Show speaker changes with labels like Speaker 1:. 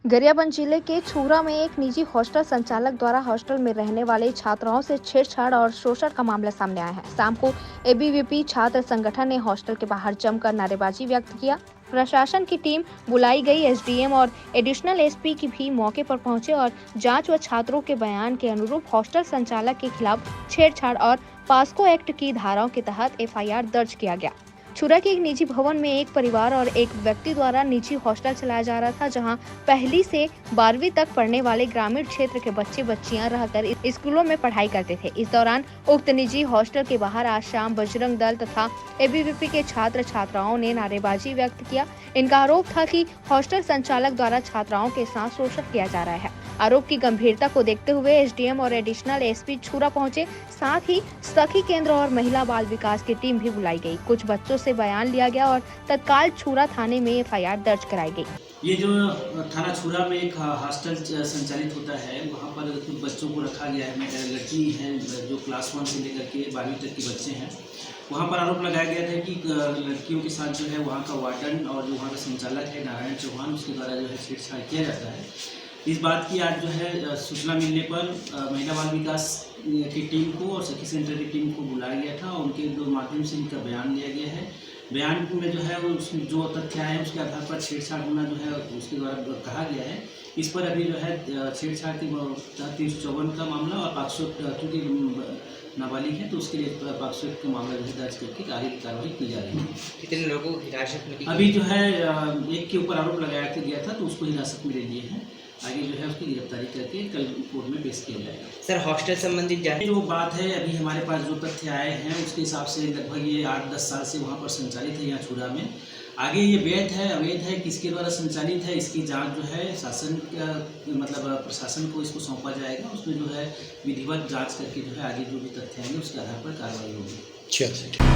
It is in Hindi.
Speaker 1: गरियाबंद जिले के छूरा में एक निजी हॉस्टल संचालक द्वारा हॉस्टल में रहने वाले छात्राओं से छेड़छाड़ और शोषण का मामला सामने आया है। शाम को एबीवीपी छात्र संगठन ने हॉस्टल के बाहर जमकर नारेबाजी व्यक्त किया। प्रशासन की टीम बुलाई गई। एसडीएम और एडिशनल एसपी की भी मौके पर पहुंचे और जांच व छात्रों के बयान के अनुरूप हॉस्टल संचालक के खिलाफ छेड़छाड़ और पास्को एक्ट की धाराओं के तहत एफआईआर दर्ज किया गया। छुरा के एक निजी भवन में एक परिवार और एक व्यक्ति द्वारा निजी हॉस्टल चलाया जा रहा था, जहां पहली से 12वीं तक पढ़ने वाले ग्रामीण क्षेत्र के बच्चे बच्चियां रहकर स्कूलों में पढ़ाई करते थे। इस दौरान उक्त निजी हॉस्टल के बाहर आज शाम बजरंग दल तथा एबीवीपी के छात्र छात्राओं ने नारेबाजी व्यक्त किया। इनका आरोप था कि हॉस्टल संचालक द्वारा छात्राओं के साथ शोषण किया जा रहा है। आरोप की गंभीरता को देखते हुए एसडीएम और एडिशनल एसपी छुरा पहुंचे। साथ ही सखी केंद्र और महिला बाल विकास की टीम भी बुलाई गई। कुछ बच्चों से बयान लिया गया और तत्काल छुरा थाने में एफआईआर दर्ज कराई गई।
Speaker 2: ये जो थाना छुरा में एक हॉस्टल संचालित होता है, वहाँ पर कुछ बच्चों को रखा गया है। लड़की हैं जो क्लास 1 से लेकर के 12वीं तक के बच्चे हैं। वहाँ पर आरोप लगाया गया था कि लड़कियों के साथ जो है वहाँ का वार्डन और जो वहाँ का संचालक है नारायण चौहान, उसके द्वारा जो है छेड़छाड़ किया जाता है। इस बात की आज जो है सूचना मिलने पर महिला बाल विकास की टीम को और सखी सेंटर की टीम को बुलाया गया था। उनके दो माध्यम से इनका बयान लिया गया है। बयान में जो है उसमें जो तथ्य आए हैं उसके आधार पर छेड़छाड़ होना जो है उसके द्वारा कहा गया है। इस पर अभी जो है छेड़छाड़ के 354 का मामला और 500 क्योंकि नाबालिग है तो उसके लिए 500 का मामला जो है दर्ज करके आगे की कार्रवाई की जा रही है।
Speaker 3: कितने लोगों को हिरासत में?
Speaker 2: अभी जो है एक के ऊपर आरोप लगाया गया था तो उसको हिरासत में ले लिए हैं। आगे जो है उसकी गिरफ्तारी करके कल कोर्ट में पेश किया जाएगा।
Speaker 3: सर, हॉस्टल संबंधित
Speaker 2: जो बात है अभी हमारे पास जो तथ्य आए हैं उसके हिसाब से लगभग ये 8-10 साल से वहाँ पर संचालित है यहाँ छुरा में। आगे ये वैध है अवैध है किसके द्वारा संचालित है इसकी जांच जो है शासन का मतलब प्रशासन को इसको सौंपा जाएगा। उसमें जो है विधिवत जांच करके जो है आगे जो भी तथ्य आएंगे उसके आधार पर कार्रवाई होगी।